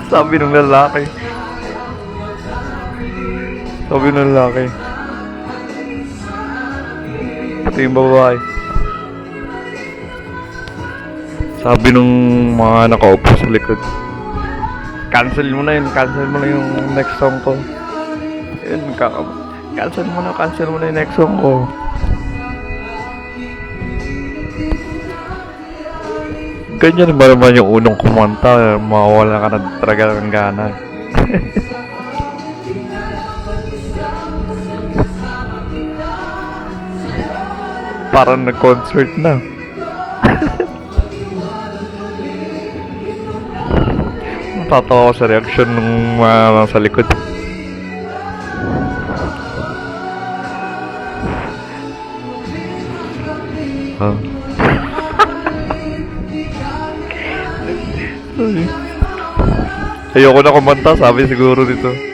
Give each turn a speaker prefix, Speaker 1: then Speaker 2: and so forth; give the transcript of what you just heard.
Speaker 1: Sabi ng lalaki. Sabi ng lalaki. Pati yung babae. Sabi nung mga nakaupo sa likod. Cancel mo na yun. Cancel mo na yung next song ko. Yun, cancel mo na yung next song ko. Ganyan ba naman yung unang kumanta, mawawala ka na talaga ng gana. Parang nag-concert na. Natatawa ko sa reaction ng mga nasa likod. Ayoko na kumanta, sabi siguro dito.